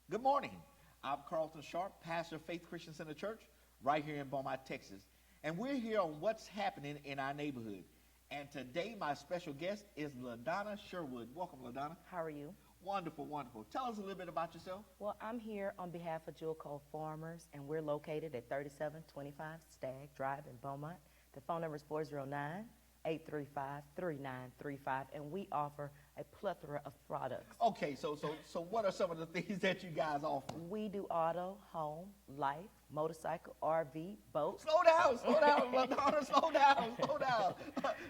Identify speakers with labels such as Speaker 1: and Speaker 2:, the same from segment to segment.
Speaker 1: Good morning. I'm Carlton Sharp, pastor of Faith Christian Center Church, right here in Beaumont, Texas. And we're here on what's happening in our neighborhood. And today, my special guest is LaDonna Sherwood. Welcome, LaDonna.
Speaker 2: How are you?
Speaker 1: Wonderful, wonderful. Tell us a little bit about yourself.
Speaker 2: Well, I'm here on behalf of Jewel Cole Farmers, and we're located at 3725 Stagg Drive in Beaumont. The phone number is 409-835-3935, and we offer a plethora of products.
Speaker 1: Okay, so what are some of the things that you guys offer?
Speaker 2: We do auto, home, life, motorcycle, RV, boat.
Speaker 1: Slow down, LaDonna, slow down.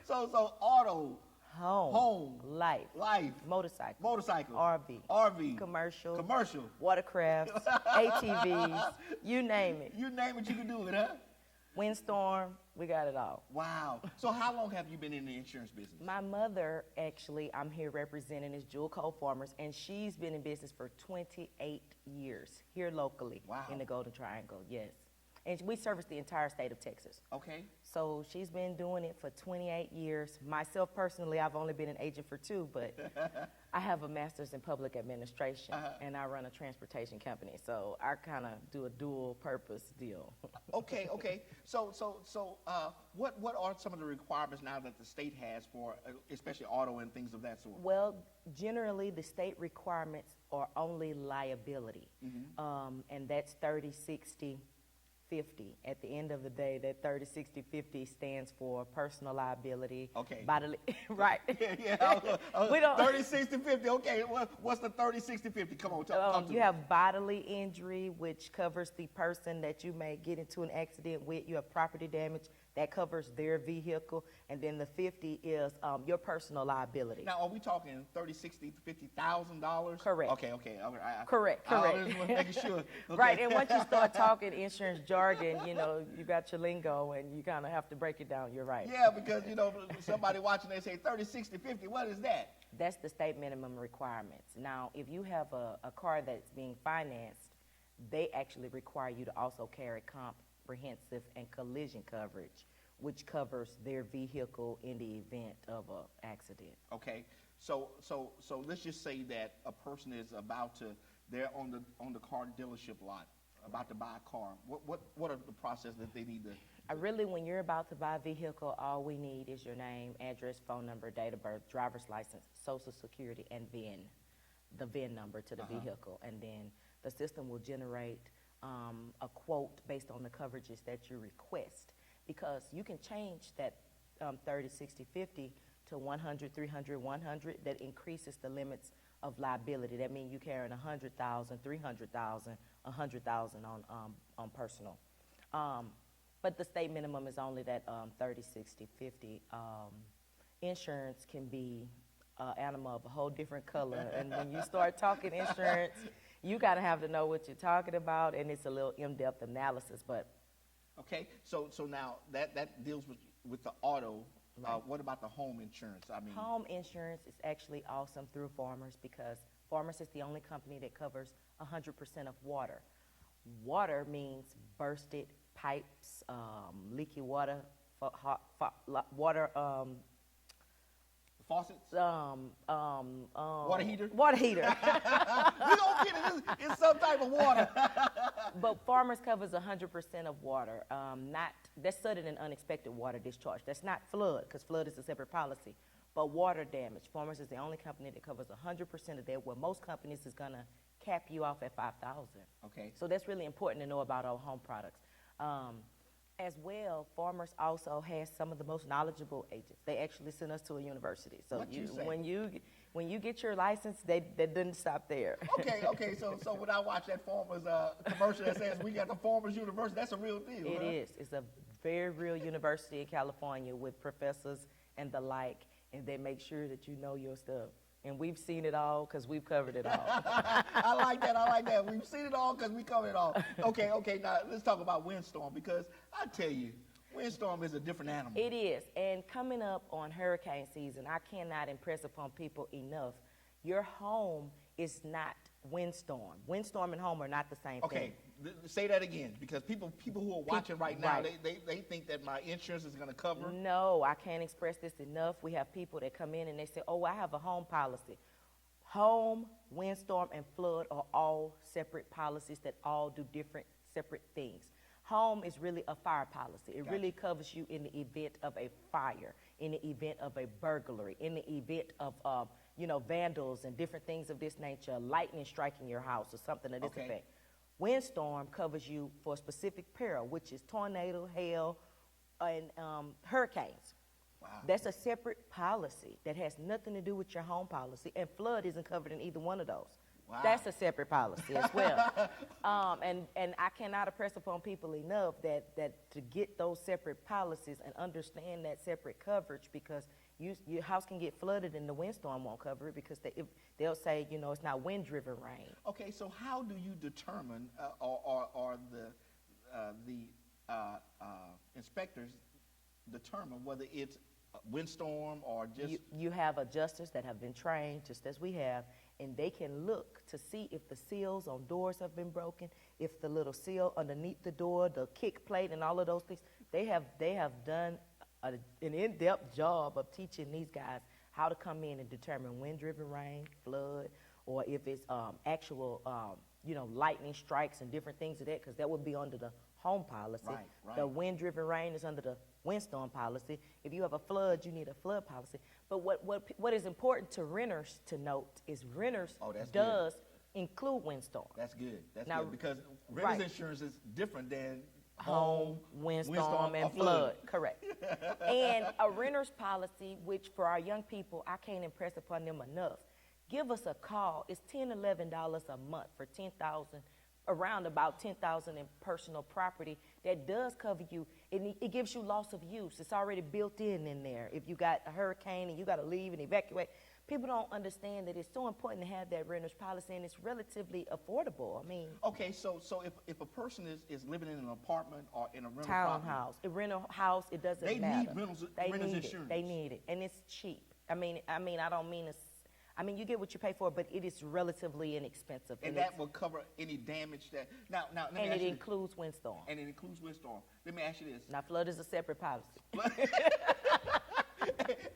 Speaker 1: So auto, home,
Speaker 2: life, motorcycle, RV, commercial, watercrafts, ATVs, you name it.
Speaker 1: You name it, you can do it, huh?
Speaker 2: Windstorm, we got it all.
Speaker 1: Wow. So how long have you been in the insurance business?
Speaker 2: My mother, actually, I'm here representing is Jewel Cole Farmers, and she's been in business for 28 years here locally in the Golden Triangle, yes. And we service the entire state of Texas.
Speaker 1: Okay.
Speaker 2: So she's been doing it for 28 years. Myself, personally, I've only been an agent for 2, but I have a master's in public administration, and I run a transportation company. So I kind of do a dual purpose deal.
Speaker 1: Okay. So what are some of the requirements now that the state has for, especially auto and things of that sort?
Speaker 2: Well, generally, the state requirements are only liability, and that's 30, 60, 50. At the end of the day, that 30, 60, 50 stands for personal liability.
Speaker 1: Okay.
Speaker 2: Bodily, right.
Speaker 1: We don't 30, 60, 50. Okay, what's the 30, 60, 50? Come on, talk to
Speaker 2: me. You have bodily injury, which covers the person that you may get into an accident with. You have property damage. That covers their vehicle. And then the 50 is your personal liability.
Speaker 1: Now, are we talking 30, 60, $50,000?
Speaker 2: Correct.
Speaker 1: Okay.
Speaker 2: Correct.
Speaker 1: I was making sure. Okay.
Speaker 2: Right, and once you start talking insurance jargon, you got your lingo, and you kind of have to break it down. You're right.
Speaker 1: Yeah, because, somebody watching, they say 30, 60, 50. What is that?
Speaker 2: That's the state minimum requirements. Now, if you have a car that's being financed, they actually require you to also carry comprehensive and collision coverage, which covers their vehicle in the event of an accident.
Speaker 1: Okay, so let's just say that a person is they're on the car dealership lot, about to buy a car. What are the process that they need to?
Speaker 2: When you're about to buy a vehicle, all we need is your name, address, phone number, date of birth, driver's license, social security, and VIN, the VIN number to the vehicle, and then the system will generate a quote based on the coverages that you request, because you can change that 30, 60, 50 to 100, 300, 100. That increases the limits of liability. That means you carrying 100,000, 300,000, 100,000 on personal. But the state minimum is only that 30, 60, 50. Insurance can be an animal of a whole different color, and when you start talking insurance, you gotta have to know what you're talking about, and it's a little in-depth analysis. But
Speaker 1: okay, so now that deals with the auto. Right. What about the home insurance?
Speaker 2: Home insurance is actually awesome through Farmers, because Farmers is the only company that covers 100% of water. Water means bursted pipes, leaky water, water.
Speaker 1: Faucets?
Speaker 2: Water
Speaker 1: heater?
Speaker 2: Water heater.
Speaker 1: We don't get it. It's some type of water.
Speaker 2: But Farmers covers 100% of water. That's sudden and unexpected water discharge. That's not flood, because flood is a separate policy. But water damage, Farmers is the only company that covers 100% of that, where most companies is gonna cap you off at 5,000.
Speaker 1: Okay.
Speaker 2: So that's really important to know about our home products. As well, Farmers also has some of the most knowledgeable agents. They actually send us to a university. So when you get your license, they didn't stop there.
Speaker 1: Okay. So when I watch that Farmers commercial that says we got the Farmers University, that's a real deal.
Speaker 2: It is. It's a very real university in California with professors and the like, and they make sure that you know your stuff. And we've seen it all because we've covered it all.
Speaker 1: I like that. We've seen it all because we covered it all. Okay. Now let's talk about windstorm, because I tell you, windstorm is a different animal.
Speaker 2: It is. And coming up on hurricane season, I cannot impress upon people enough. Your home is not windstorm. Windstorm and home are not the same thing.
Speaker 1: Okay, say that again, because people who are watching right now, they think that my insurance is going to cover.
Speaker 2: No, I can't express this enough. We have people that come in and they say, oh, I have a home policy. Home, windstorm, and flood are all separate policies that all do different separate things. Home is really a fire policy. It really covers you in the event of a fire, in the event of a burglary, in the event of vandals and different things of this nature, lightning striking your house or something of this effect. Windstorm covers you for a specific peril, which is tornado, hail, and hurricanes.
Speaker 1: Wow.
Speaker 2: That's a separate policy that has nothing to do with your home policy, and flood isn't covered in either one of those.
Speaker 1: Wow.
Speaker 2: That's a separate policy as well. And I cannot impress upon people enough that to get those separate policies and understand that separate coverage, because your house can get flooded and the windstorm won't cover it, because they'll say, it's not wind-driven rain.
Speaker 1: Okay, so how do you determine, or the inspectors determine whether it's a windstorm or just...
Speaker 2: You have adjusters that have been trained, just as we have, and they can look to see if the seals on doors have been broken, if the little seal underneath the door, the kick plate, and all of those things. They have done an in-depth job of teaching these guys how to come in and determine wind-driven rain, flood, or if it's actual, lightning strikes and different things of that, because that would be under the home policy.
Speaker 1: Right.
Speaker 2: The wind-driven rain is under the windstorm policy. If you have a flood, you need a flood policy. But what is important to renters to note is renters does include windstorm.
Speaker 1: That's good. That's
Speaker 2: Now,
Speaker 1: good, because renters insurance is different than
Speaker 2: home, windstorm, and flood. Correct. And a renter's policy, which for our young people, I can't impress upon them enough. Give us a call. It's $10, $11 a month for $10,000, around about $10,000 in personal property that does cover you. It gives you loss of use. It's already built in there. If you got a hurricane and you got to leave and evacuate, people don't understand that it's so important to have that renter's policy, and it's relatively affordable. I mean,
Speaker 1: okay, so if a person is living in an apartment or in a rental
Speaker 2: townhouse, a rental house, it doesn't
Speaker 1: they
Speaker 2: matter.
Speaker 1: Need renter's insurance.
Speaker 2: They need it, and it's cheap. I don't mean it's. I mean, you get what you pay for, but it is relatively inexpensive.
Speaker 1: And that will cover any damage that... Now, let me
Speaker 2: and
Speaker 1: ask
Speaker 2: it
Speaker 1: you
Speaker 2: includes windstorm.
Speaker 1: And it includes windstorm. Let me ask you this.
Speaker 2: Now, flood is a separate policy.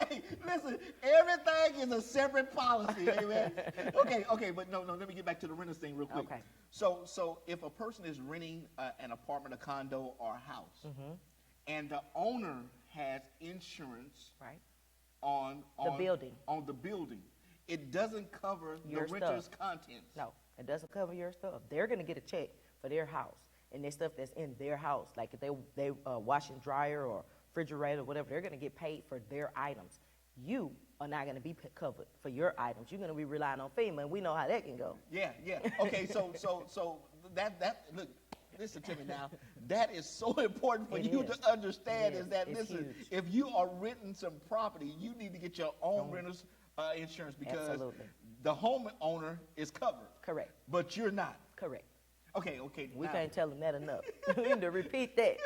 Speaker 1: Hey, listen, everything is a separate policy, amen? Okay, but no, let me get back to the renters thing real quick.
Speaker 2: Okay.
Speaker 1: So if a person is renting an apartment, a condo, or a house, and the owner has insurance on the building, it doesn't cover
Speaker 2: your
Speaker 1: the renter's
Speaker 2: stuff.
Speaker 1: contents.
Speaker 2: No, it doesn't cover your stuff. They're going to get a check for their house and their stuff that's in their house. Like if they wash and dryer or refrigerator or whatever, they're going to get paid for their items. You are not going to be covered for your items. You're going to be relying on FEMA, and we know how that can go.
Speaker 1: Yeah. Okay, so that look. Listen to me now. That is so important for you to understand. Is that listen?
Speaker 2: Huge.
Speaker 1: If you are renting some property, you need to get your own renter's insurance, because the homeowner is covered.
Speaker 2: Correct.
Speaker 1: But you're not.
Speaker 2: Correct.
Speaker 1: Okay.
Speaker 2: We can't tell them that enough. We need to repeat that.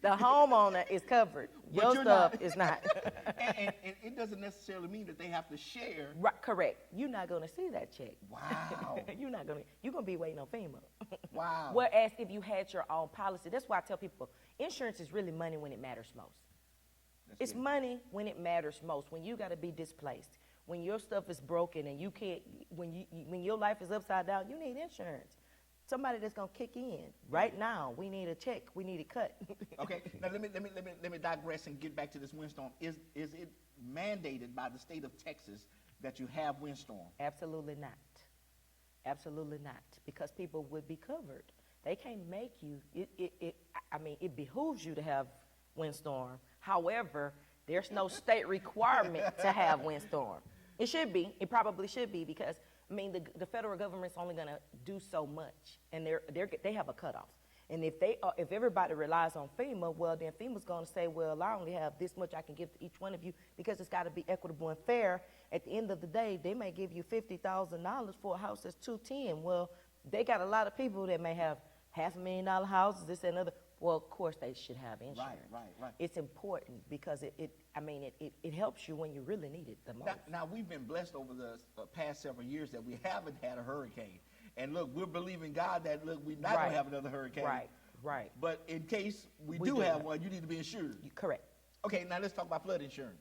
Speaker 2: The homeowner is covered. Your stuff is not.
Speaker 1: and it doesn't necessarily mean that they have to share.
Speaker 2: Right, correct. You're not going to see that check.
Speaker 1: Wow.
Speaker 2: You're going to be waiting on FEMA.
Speaker 1: Wow.
Speaker 2: Whereas if you had your own policy, that's why I tell people, insurance is really money when it matters most. It's money when it matters most, when you got to be displaced, when your stuff is broken and you can't, when your life is upside down, you need insurance. Somebody that's gonna kick in right now. We need a check. We need it cut.
Speaker 1: Okay. Now let me digress and get back to this windstorm. Is it mandated by the state of Texas that you have windstorm?
Speaker 2: Absolutely not. Absolutely not. Because people would be covered. They can't make you. It behooves you to have windstorm. However, there's no state requirement to have windstorm. It should be. It probably should be, because the federal government's only going to do so much, and they have a cutoff. And if everybody relies on FEMA, well, then FEMA's going to say, well, I only have this much I can give to each one of you, because it's got to be equitable and fair. At the end of the day, they may give you $50,000 for a house that's $210,000. Well, they got a lot of people that may have $500,000 houses, this and other. Well, of course they should have insurance.
Speaker 1: Right.
Speaker 2: It's important because it helps you when you really need it the most.
Speaker 1: Now we've been blessed over the past several years that we haven't had a hurricane. And look, we're believing God that, look, we're not going to have another hurricane.
Speaker 2: Right.
Speaker 1: But in case we do have one, you need to be insured.
Speaker 2: Correct.
Speaker 1: Okay, now let's talk about flood insurance.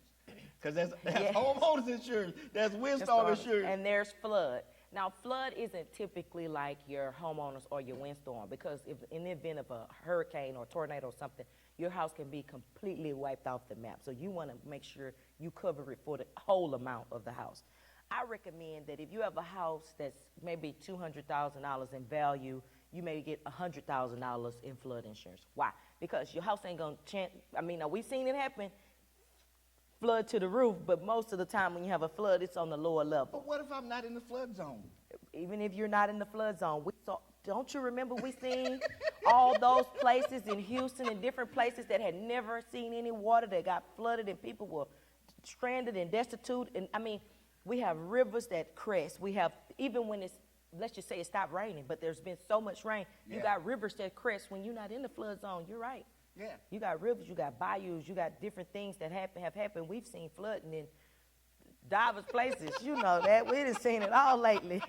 Speaker 1: Because that's
Speaker 2: Yes.
Speaker 1: homeowners insurance, there's windstorm insurance.
Speaker 2: And there's flood. Now, flood isn't typically like your homeowners or your windstorm, because if in the event of a hurricane or tornado or something, your house can be completely wiped off the map. So you want to make sure you cover it for the whole amount of the house. I recommend that if you have a house that's maybe $200,000 in value, you may get $100,000 in flood insurance. Why? Because your house ain't gonna now we've seen it happen, flood to the roof, but most of the time when you have a flood, it's on the lower level.
Speaker 1: But what if I'm not in the flood zone?
Speaker 2: Even if you're not in the flood zone, don't you remember we seen all those places in Houston and different places that had never seen any water, that got flooded and people were stranded and destitute? And I mean, we have rivers that crest. We have, even when it's, let's just say it stopped raining, but there's been so much rain, you got rivers that crest when you're not in the flood zone. You're right.
Speaker 1: Yeah.
Speaker 2: You got rivers, you got bayous, you got different things that have happened. We've seen flooding in diverse places. You know that. We done seen it all lately.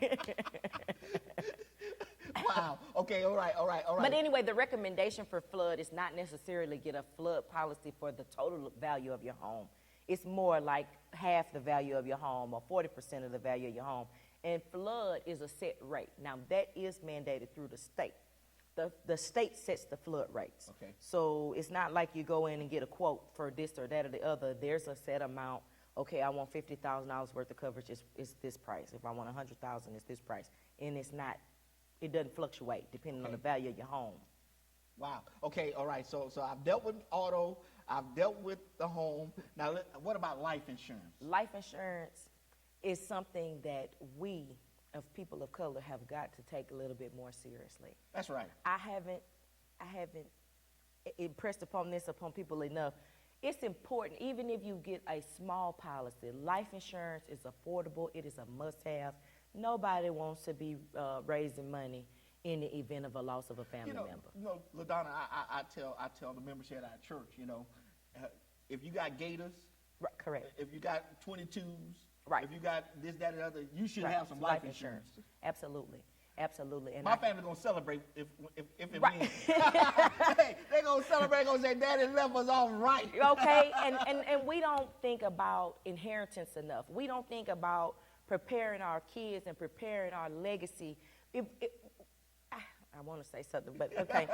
Speaker 1: Wow. Okay, all right.
Speaker 2: But anyway, the recommendation for flood is not necessarily get a flood policy for the total value of your home. It's more like half the value of your home or 40% of the value of your home. And flood is a set rate. Now, that is mandated through the state. The state sets the flood rates.
Speaker 1: Okay.
Speaker 2: So it's not like you go in and get a quote for this or that or the other. There's a set amount. Okay, I want $50,000 worth of coverage. It's this price. If I want $100,000, it's this price. And it doesn't fluctuate depending on the value of your home.
Speaker 1: Wow. Okay, all right. So I've dealt with auto. I've dealt with the home. Now, what about life insurance?
Speaker 2: Life insurance is something that we, of people of color, have got to take a little bit more seriously.
Speaker 1: That's right.
Speaker 2: I haven't impressed upon people enough. It's important, even if you get a small policy. Life insurance is affordable. It is a must-have. Nobody wants to be raising money in the event of a loss of a family member.
Speaker 1: You know, LaDonna, I tell the members here at our church, if you got Gators,
Speaker 2: Right, correct.
Speaker 1: if you got 22s,
Speaker 2: Right.
Speaker 1: if you got this, that, and the other, you should
Speaker 2: Right.
Speaker 1: have some life insurance.
Speaker 2: Absolutely. And
Speaker 1: My family gonna celebrate if it
Speaker 2: Right.
Speaker 1: wins. Hey, they gonna celebrate. Gonna say, "Daddy left us all right."
Speaker 2: Okay, and we don't think about inheritance enough. We don't think about preparing our kids and preparing our legacy. I want to say something, but okay.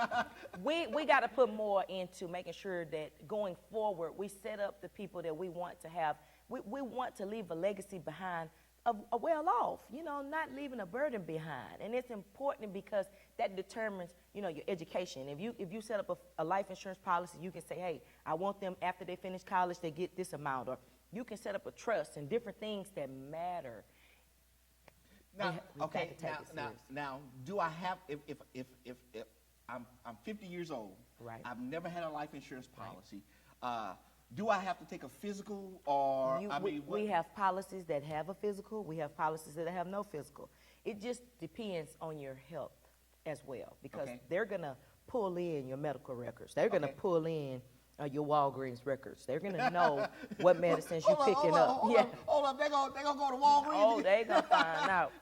Speaker 2: we got to put more into making sure that going forward, we set up the people that we want to have. We want to leave a legacy behind, a well off, not leaving a burden behind. And it's important because that determines, your education. If you set up a life insurance policy, you can say, hey, I want them after they finish college, they get this amount. Or you can set up a trust and different things that matter.
Speaker 1: Now, do I have, if I'm 50 years old,
Speaker 2: right.
Speaker 1: I've never had a life insurance policy, do I have to take a physical or,
Speaker 2: we have policies that have a physical, we have policies that have no physical. It just depends on your health as well, because they're going to pull in your medical records. They're going to pull in your Walgreens records. They're going to know what medicines you're picking up.
Speaker 1: Hold up, they're going to go to Walgreens.
Speaker 2: Oh, they're going to find out.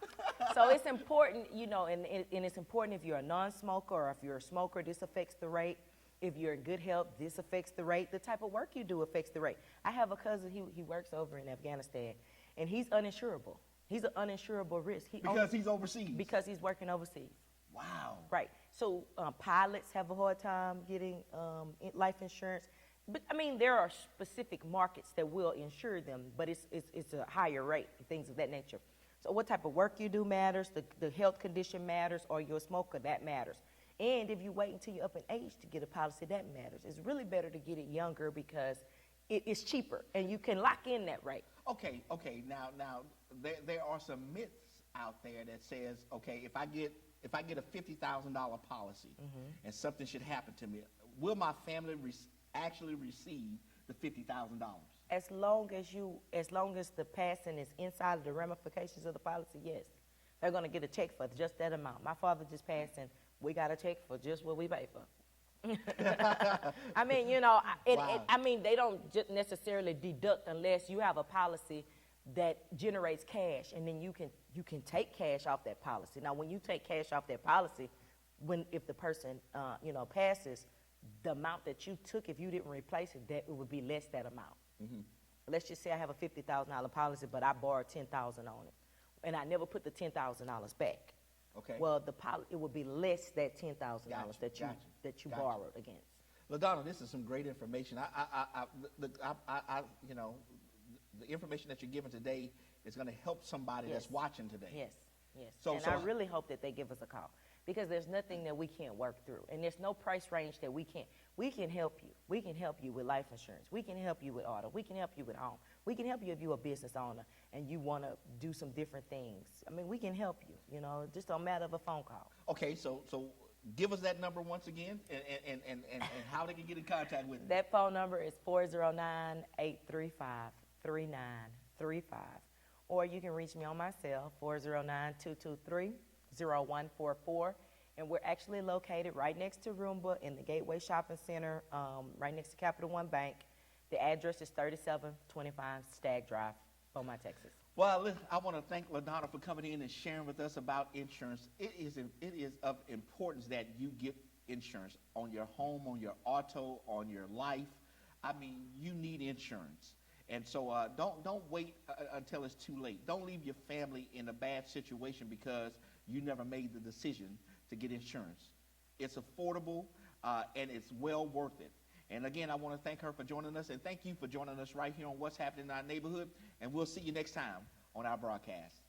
Speaker 2: So it's important, and it's important if you're a non-smoker or if you're a smoker, this affects the rate. If you're in good health, this affects the rate. The type of work you do affects the rate. I have a cousin, he works over in Afghanistan, and he's uninsurable. He's an uninsurable risk.
Speaker 1: Because he's overseas?
Speaker 2: Because he's working overseas.
Speaker 1: Wow.
Speaker 2: Right. So pilots have a hard time getting life insurance. But, there are specific markets that will insure them, but it's a higher rate and things of that nature. So what type of work you do matters, the health condition matters, or you're a smoker, that matters. And if you wait until you're up in age to get a policy, that matters. It's really better to get it younger because it's cheaper, and you can lock in that rate.
Speaker 1: Okay. Now there are some myths out there that says, okay, if I get a $50,000 policy and something should happen to me, will my family actually receive the $50,000?
Speaker 2: As long as the passing is inside of the ramifications of the policy, yes. They're going to get a check for just that amount. My father just passed, and we got a check for just what we paid for. They don't just necessarily deduct unless you have a policy that generates cash, and then you can take cash off that policy. Now, when you take cash off that policy, if the person passes, the amount that you took, if you didn't replace it, that it would be less that amount. let's just say I have a $50,000 policy, but I borrowed $10,000 on it, and I never put the $10,000 back.
Speaker 1: Okay.
Speaker 2: Well, it would be less that $10,000
Speaker 1: Gotcha,
Speaker 2: that you
Speaker 1: gotcha.
Speaker 2: borrowed against.
Speaker 1: LaDonna, this is some great information. You know, the information that you're giving today is going to help somebody that's watching today.
Speaker 2: Yes, yes.
Speaker 1: So
Speaker 2: I really hope that they give us a call, because there's nothing that we can't work through, and there's no price range that we can't. We can help you. We can help you with life insurance. We can help you with auto. We can help you with home. We can help you if you're a business owner and you want to do some different things. I mean, we can help you. You know, just a matter of a phone call.
Speaker 1: Okay, so give us that number once again, and how they can get in contact with you.
Speaker 2: That phone number is 409-835-3935. Or you can reach me on my cell, 409-223-0144. And we're actually located right next to Roomba in the Gateway Shopping Center, right next to Capital One Bank. The address is 3725 Stagg Drive, Beaumont, Texas.
Speaker 1: Well, listen, I want to thank LaDonna for coming in and sharing with us about insurance. It is of importance that you get insurance on your home, on your auto, on your life. I mean, you need insurance. And so don't wait until it's too late. Don't leave your family in a bad situation because you never made the decision to get insurance. It's affordable and it's well worth it. And again, I want to thank her for joining us, and thank you for joining us right here on What's Happening in Our Neighborhood. And we'll see you next time on our broadcast.